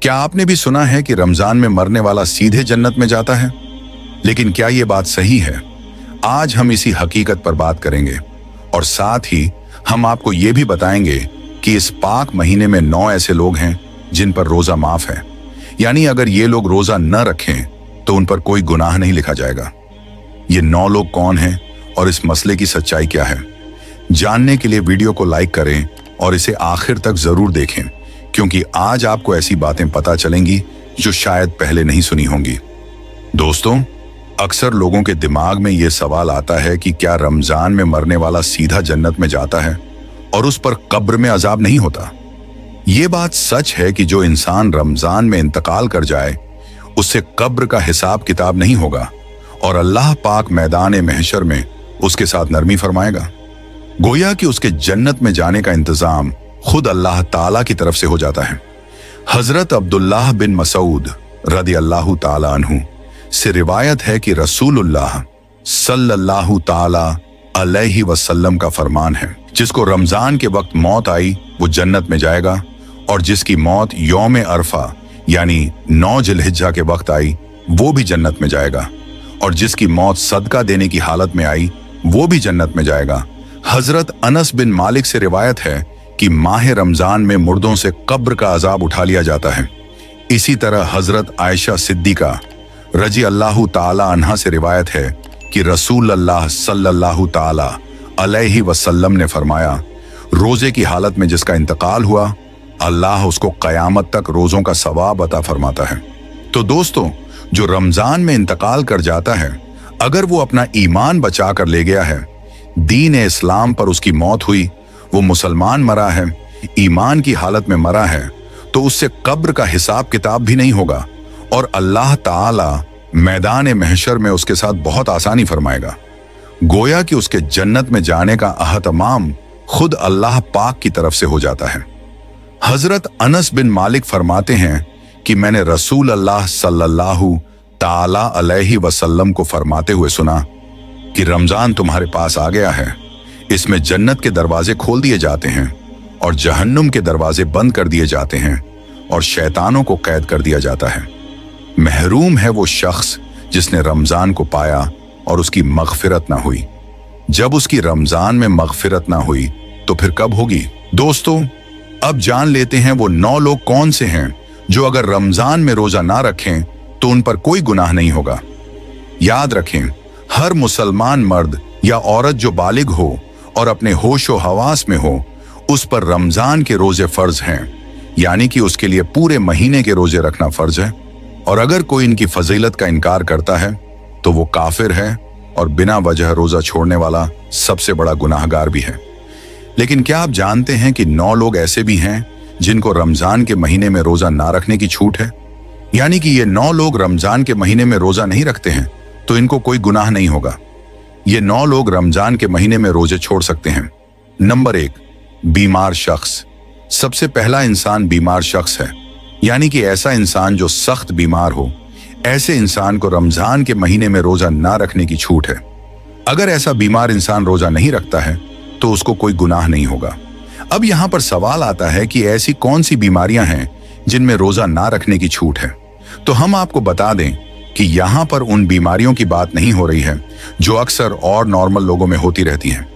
क्या आपने भी सुना है कि रमजान में मरने वाला सीधे जन्नत में जाता है? लेकिन क्या यह बात सही है? आज हम इसी हकीकत पर बात करेंगे और साथ ही हम आपको यह भी बताएंगे कि इस पाक महीने में 9 ऐसे लोग हैं जिन पर रोजा माफ है। यानी अगर ये लोग रोजा न रखें तो उन पर कोई गुनाह नहीं लिखा जाएगा। ये 9 लोग कौन हैं और इस मसले की सच्चाई क्या है? जानने के लिए वीडियो को लाइक करें और इसे आखिर तक जरूर देखें, क्योंकि आज आपको ऐसी बातें पता चलेंगी जो शायद पहले नहीं सुनी होंगी। दोस्तों, अक्सर लोगों के दिमाग में यह सवाल आता है कि क्या रमजान में मरने वाला सीधा जन्नत में जाता है और उस पर कब्र में अजाब नहीं होता? ये बात सच है कि जो इंसान रमजान में इंतकाल कर जाए उससे कब्र का हिसाब किताब नहीं होगा और अल्लाह पाक मैदान महशर में उसके साथ नरमी फरमाएगा। गोया कि उसके जन्नत में जाने का इंतजाम खुद अल्लाह ताला की तरफ से हो जाता है। हजरत अब्दुल्लाह बिन मसूद रदी अल्लाह ताला अन्हु से रिवायत है कि रसूलुल्लाह सल्लल्लाहु ताला अलैहि वसल्लम का फरमान है, जिसको रमजान के वक्त मौत आई वो जन्नत में जाएगा, और जिसकी मौत यौम अरफा यानी 9 जिलहिज्जा के वक्त आई वो भी जन्नत में जाएगा, और जिसकी मौत सदका देने की हालत में आई वो भी जन्नत में जाएगा। हजरत अनस बिन मालिक से रिवायत है कि माह रमजान में मुर्दों से कब्र का अजाब उठा लिया जाता है। इसी तरह हजरत आयशा सिद्दीका रजी अल्लाह ताला अन्हा से रिवायत है कि रसूल अल्लाह सल्लल्लाहु ताला अलैहि वसल्लम ने फरमाया, रोजे की हालत में जिसका इंतकाल हुआ अल्लाह उसको कयामत तक रोजों का सवाब अता फरमाता है। तो दोस्तों, जो रमजान में इंतकाल कर जाता है, अगर वो अपना ईमान बचा कर ले गया है, दीन इस्लाम पर उसकी मौत हुई, वो मुसलमान मरा है, ईमान की हालत में मरा है, तो उससे कब्र का हिसाब किताब भी नहीं होगा और अल्लाह ताला मैदान महशर में उसके साथ बहुत आसानी फरमाएगा। गोया कि उसके जन्नत में जाने का अहतमाम खुद अल्लाह पाक की तरफ से हो जाता है। हजरत अनस बिन मालिक फरमाते हैं कि मैंने रसूल अल्लाह सल्लल्लाहु ताला अलैहि वसल्लम को फरमाते हुए सुना कि रमजान तुम्हारे पास आ गया है, इसमें जन्नत के दरवाजे खोल दिए जाते हैं और जहन्नुम के दरवाजे बंद कर दिए जाते हैं और शैतानों को कैद कर दिया जाता है। महरूम है वो शख्स जिसने रमजान को पाया और उसकी मगफिरत ना हुई। जब उसकी रमजान में मगफिरत ना हुई तो फिर कब होगी? दोस्तों, अब जान लेते हैं वो 9 लोग कौन से हैं जो अगर रमजान में रोजा ना रखें तो उन पर कोई गुनाह नहीं होगा। याद रखें, हर मुसलमान मर्द या औरत जो बालिग हो और अपने होशो हवास में हो, उस पर रमजान के रोजे फर्ज हैं, यानी कि उसके लिए पूरे महीने के रोजे रखना फर्ज है। और अगर कोई इनकी फजीलत का इनकार करता है तो वो काफिर है और बिना वजह रोजा छोड़ने वाला सबसे बड़ा गुनाहगार भी है। लेकिन क्या आप जानते हैं कि 9 लोग ऐसे भी हैं जिनको रमजान के महीने में रोजा ना रखने की छूट है? यानी कि ये 9 लोग रमजान के महीने में रोजा नहीं रखते हैं तो इनको कोई गुनाह नहीं होगा। ये 9 लोग रमजान के महीने में रोजे छोड़ सकते हैं। नंबर 1, बीमार शख्स। सबसे पहला इंसान बीमार शख्स है, यानी कि ऐसा इंसान जो सख्त बीमार हो। ऐसे इंसान को रमजान के महीने में रोजा ना रखने की छूट है। अगर ऐसा बीमार इंसान रोजा नहीं रखता है तो उसको कोई गुनाह नहीं होगा। अब यहाँ पर सवाल आता है कि ऐसी कौन सी बीमारियां हैं जिनमें रोजा ना रखने की छूट है? तो हम आपको बता दें कि यहाँ पर उन बीमारियों की बात नहीं हो रही है जो अक्सर और नॉर्मल लोगों में होती रहती हैं,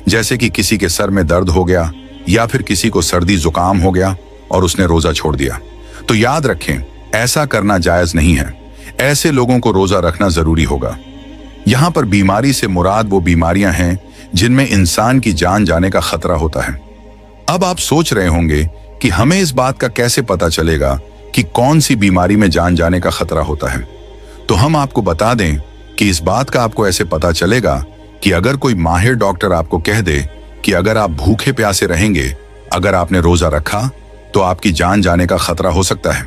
जैसे कि किसी के सर में दर्द हो गया या फिर किसी को सर्दी जुकाम हो गया और उसने रोजा छोड़ दिया। तो याद रखें, ऐसा करना जायज नहीं है। ऐसे लोगों को रोजा रखना जरूरी होगा। यहाँ पर बीमारी से मुराद वो बीमारियां हैं जिनमें इंसान की जान जाने का खतरा होता है। अब आप सोच रहे होंगे कि हमें इस बात का कैसे पता चलेगा कि कौन सी बीमारी में जान जाने का खतरा होता है? तो हम आपको बता दें कि इस बात का आपको ऐसे पता चलेगा कि अगर कोई माहिर डॉक्टर आपको कह दे कि अगर आप भूखे प्यासे रहेंगे, अगर आपने रोजा रखा तो आपकी जान जाने का खतरा हो सकता है,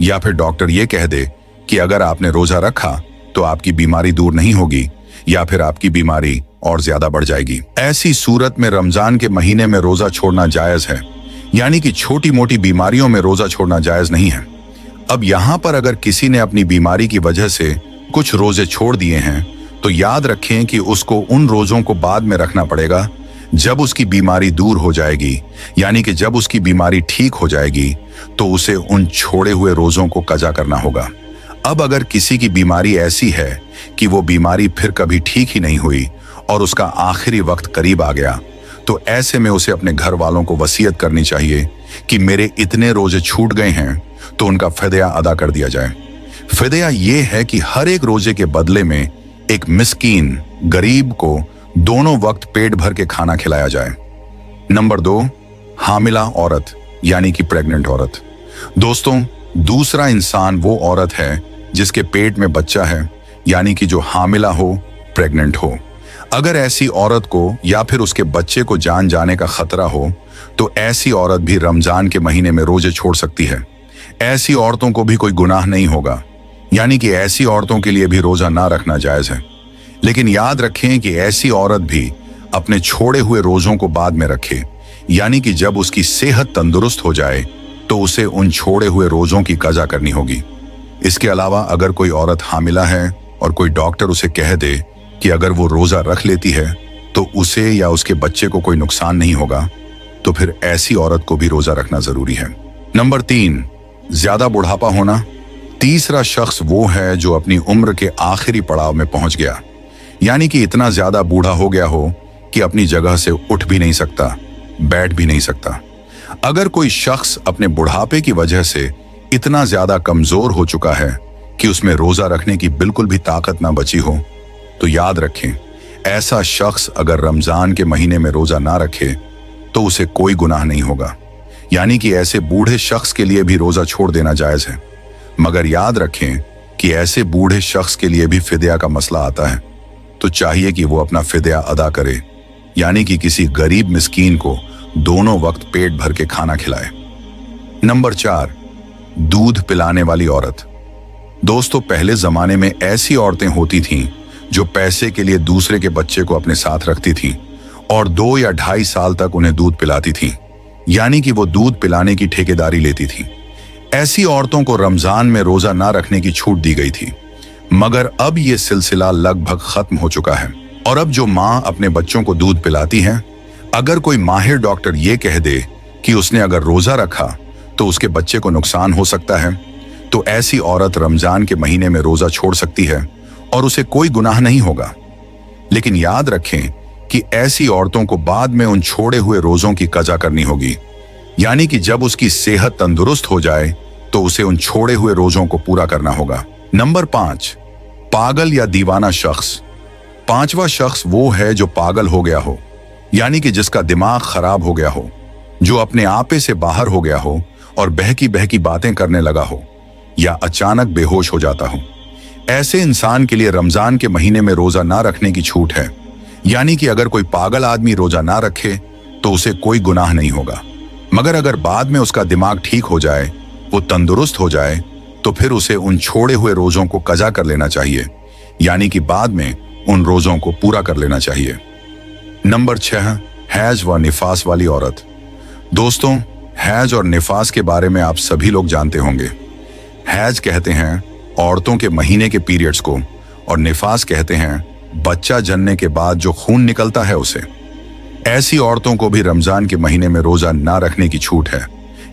या फिर डॉक्टर ये कह दे कि अगर आपने रोजा रखा तो आपकी बीमारी दूर नहीं होगी या फिर आपकी बीमारी और ज्यादा बढ़ जाएगी। ऐसी सूरत में रमजान के महीने में रोजा छोड़ना जायज है, यानी कि छोटी मोटी बीमारियों में रोजा छोड़ना जायज नहीं है। अब यहाँ पर अगर किसी ने अपनी बीमारी की वजह से कुछ रोजे छोड़ दिए हैं तो याद रखें कि उसको उन रोजों को बाद में रखना पड़ेगा जब उसकी बीमारी दूर हो जाएगी, यानी कि जब उसकी बीमारी ठीक हो जाएगी, तो उसे उन छोड़े हुए रोजों को कजा करना होगा। अब अगर किसी की बीमारी ऐसी है कि वो बीमारी फिर कभी ठीक ही नहीं हुई और उसका आखिरी वक्त करीब आ गया, तो ऐसे में उसे अपने घर वालों को वसीयत करनी चाहिए कि मेरे इतने रोजे छूट गए हैं तो उनका फिदया अदा कर दिया जाए। फिदया ये है कि हर एक रोजे के बदले में एक मिस्कीन गरीब को दोनों वक्त पेट भर के खाना खिलाया जाए। नंबर 2, हामिला औरत यानी कि प्रेग्नेंट औरत। दोस्तों, दूसरा इंसान वो औरत है जिसके पेट में बच्चा है, यानी कि जो हामिला हो, प्रेग्नेंट हो। अगर ऐसी औरत को या फिर उसके बच्चे को जान जाने का खतरा हो, तो ऐसी औरत भी रमजान के महीने में रोजे छोड़ सकती है। ऐसी औरतों को भी कोई गुनाह नहीं होगा, यानी कि ऐसी औरतों के लिए भी रोजा ना रखना जायज है। लेकिन याद रखें कि ऐसी औरत भी अपने छोड़े हुए रोजों को बाद में रखे, यानी कि जब उसकी सेहत तंदुरुस्त हो जाए तो उसे उन छोड़े हुए रोजों की कजा करनी होगी। इसके अलावा अगर कोई औरत हामिला है और कोई डॉक्टर उसे कह दे कि अगर वो रोजा रख लेती है तो उसे या उसके बच्चे को कोई नुकसान नहीं होगा, तो फिर ऐसी औरत को भी रोजा रखना जरूरी है। नंबर 3, ज्यादा बुढ़ापा होना। तीसरा शख्स वो है जो अपनी उम्र के आखिरी पड़ाव में पहुंच गया, यानी कि इतना ज्यादा बूढ़ा हो गया हो कि अपनी जगह से उठ भी नहीं सकता, बैठ भी नहीं सकता। अगर कोई शख्स अपने बुढ़ापे की वजह से इतना ज्यादा कमजोर हो चुका है कि उसमें रोजा रखने की बिल्कुल भी ताकत ना बची हो, तो याद रखें, ऐसा शख्स अगर रमजान के महीने में रोजा ना रखे तो उसे कोई गुनाह नहीं होगा, यानी कि ऐसे बूढ़े शख्स के लिए भी रोजा छोड़ देना जायज है। मगर याद रखें कि ऐसे बूढ़े शख्स के लिए भी फिदया का मसला आता है, तो चाहिए कि वो अपना फिदया अदा करे, यानी कि किसी गरीब मिस्कीन को दोनों वक्त पेट भर के खाना खिलाए। नंबर 4, दूध पिलाने वाली औरत। दोस्तों, पहले जमाने में ऐसी औरतें होती थीं जो पैसे के लिए दूसरे के बच्चे को अपने साथ रखती थीं और 2 या 2.5 साल तक उन्हें दूध पिलाती थीं, यानी कि वो दूध पिलाने की ठेकेदारी लेती थीं। ऐसी औरतों को रमजान में रोजा ना रखने की छूट दी गई थी, मगर अब ये सिलसिला लगभग खत्म हो चुका है और अब जो माँ अपने बच्चों को दूध पिलाती है, अगर कोई माहिर डॉक्टर ये कह दे कि उसने अगर रोजा रखा तो उसके बच्चे को नुकसान हो सकता है, तो ऐसी औरत रमजान के महीने में रोजा छोड़ सकती है और उसे कोई गुनाह नहीं होगा। लेकिन याद रखें कि ऐसी औरतों को बाद में उन छोड़े हुए रोजों की कजा करनी होगी, यानी कि जब उसकी सेहत तंदुरुस्त हो जाए तो उसे उन छोड़े हुए रोजों को पूरा करना होगा। नंबर 5, पागल या दीवाना शख्स। 5वां शख्स वो है जो पागल हो गया हो, यानी कि जिसका दिमाग खराब हो गया हो, जो अपने आपे से बाहर हो गया हो और बहकी बहकी बातें करने लगा हो या अचानक बेहोश हो जाता हो। ऐसे इंसान के लिए रमजान के महीने में रोजा ना रखने की छूट है, यानी कि अगर कोई पागल आदमी रोजा ना रखे तो उसे कोई गुनाह नहीं होगा, मगर अगर बाद में उसका दिमाग ठीक हो जाए, वो तंदुरुस्त हो जाए, तो फिर उसे उन छोड़े हुए रोजों को कजा कर लेना चाहिए, यानी कि बाद में उन रोजों को पूरा कर लेना चाहिए। नंबर 6, हैज व निफास वाली औरत। दोस्तों, हैज और निफास के बारे में आप सभी लोग जानते होंगे। हैज कहते हैं औरतों के महीने के पीरियड्स को और निफास कहते हैं बच्चा जनने के बाद जो खून निकलता है उसे। ऐसी औरतों को भी रमजान के महीने में रोजा ना रखने की छूट है,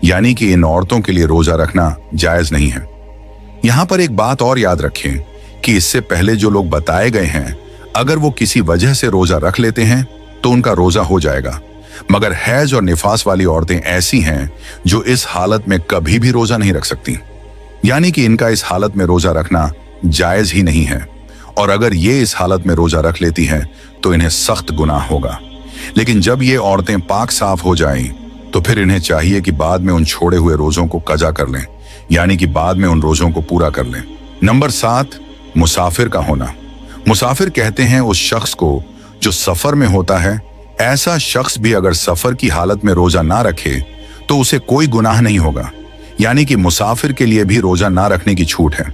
यानी कि इन औरतों के लिए रोजा रखना जायज नहीं है। यहां पर एक बात और याद रखें कि इससे पहले जो लोग बताए गए हैं, अगर वो किसी वजह से रोजा रख लेते हैं तो उनका रोजा हो जाएगा, मगर हैज और निफास वाली औरतें ऐसी हैं जो इस हालत में कभी भी रोजा नहीं रख सकती, यानी कि इनका इस हालत में रोजा रखना जायज ही नहीं है, और अगर ये इस हालत में रोजा रख लेती हैं तो इन्हें सख्त गुनाह होगा। लेकिन जब ये औरतें पाक साफ हो जाएं, तो फिर इन्हें चाहिए कि बाद में उन छोड़े हुए रोजों को कजा कर लें, यानी कि बाद में उन रोजों को पूरा कर लें। नंबर 7, मुसाफिर का होना। मुसाफिर कहते हैं उस शख्स को जो सफर में होता है। ऐसा शख्स भी अगर सफर की हालत में रोजा ना रखे तो उसे कोई गुनाह नहीं होगा, यानी कि मुसाफिर के लिए भी रोजा ना रखने की छूट है।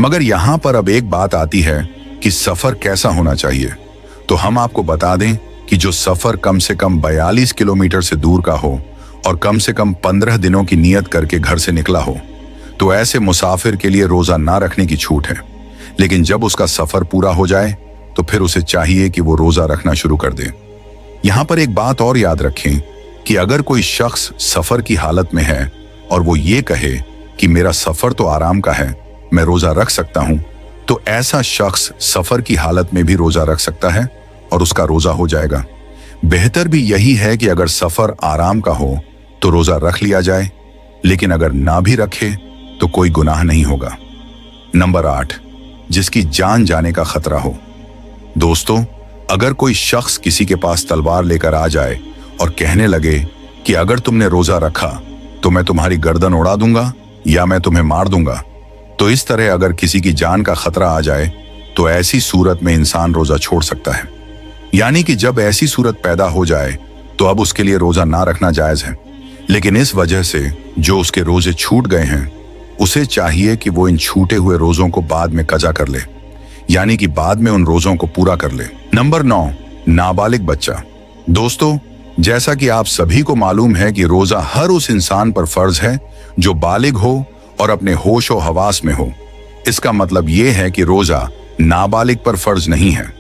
मगर यहां पर अब एक बात आती है कि सफर कैसा होना चाहिए। तो हम आपको बता दें कि जो सफर कम से कम 42 किलोमीटर से दूर का हो और कम से कम 15 दिनों की नियत करके घर से निकला हो, तो ऐसे मुसाफिर के लिए रोजा ना रखने की छूट है। लेकिन जब उसका सफर पूरा हो जाए तो फिर उसे चाहिए कि वो रोजा रखना शुरू कर दे। यहां पर एक बात और याद रखें कि अगर कोई शख्स सफर की हालत में है और वो ये कहे कि मेरा सफर तो आराम का है, मैं रोजा रख सकता हूं, तो ऐसा शख्स सफर की हालत में भी रोजा रख सकता है और उसका रोजा हो जाएगा। बेहतर भी यही है कि अगर सफर आराम का हो तो रोजा रख लिया जाए, लेकिन अगर ना भी रखे तो कोई गुनाह नहीं होगा। नंबर 8, जिसकी जान जाने का खतरा हो। दोस्तों, अगर कोई शख्स किसी के पास तलवार लेकर आ जाए और कहने लगे कि अगर तुमने रोजा रखा तो मैं तुम्हारी गर्दन उड़ा दूंगा या मैं तुम्हें मार दूंगा, तो इस तरह अगर किसी की जान का खतरा आ जाए तो ऐसी सूरत में इंसान रोजा छोड़ सकता है। यानी कि जब ऐसी सूरत पैदा हो जाए तो अब उसके लिए रोजा ना रखना जायज है, लेकिन इस वजह से जो उसके रोजे छूट गए हैं उसे चाहिए कि वो इन छूटे हुए रोजों को बाद में कजा कर ले, यानी कि बाद में उन रोजों को पूरा कर ले। नंबर 9, नाबालिग बच्चा। दोस्तों, जैसा कि आप सभी को मालूम है कि रोजा हर उस इंसान पर फर्ज है जो बालिग हो और अपने होश और हवास में हो। इसका मतलब यह है कि रोजा नाबालिग पर फर्ज नहीं है।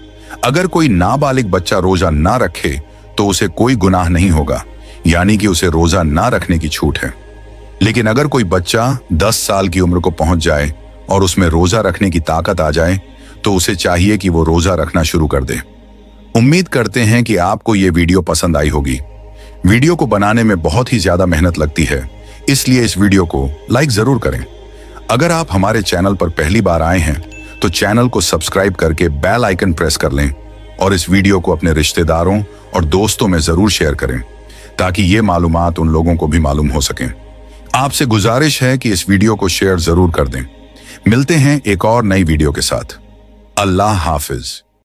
अगर कोई नाबालिग बच्चा रोजा ना रखे तो उसे कोई गुनाह नहीं होगा, यानी कि उसे रोजा ना रखने की छूट है। लेकिन अगर कोई बच्चा 10 साल की उम्र को पहुंच जाए और उसमें रोजा रखने की ताकत आ जाए तो उसे चाहिए कि वो रोजा रखना शुरू कर दे। उम्मीद करते हैं कि आपको ये वीडियो पसंद आई होगी। वीडियो को बनाने में बहुत ही ज्यादा मेहनत लगती है, इसलिए इस वीडियो को लाइक जरूर करें। अगर आप हमारे चैनल पर पहली बार आए हैं तो चैनल को सब्सक्राइब करके बेल आइकन प्रेस कर लें और इस वीडियो को अपने रिश्तेदारों और दोस्तों में जरूर शेयर करें ताकि ये मालूमात उन लोगों को भी मालूम हो सकें। आपसे गुजारिश है कि इस वीडियो को शेयर जरूर कर दें। मिलते हैं एक और नई वीडियो के साथ। अल्लाह हाफिज।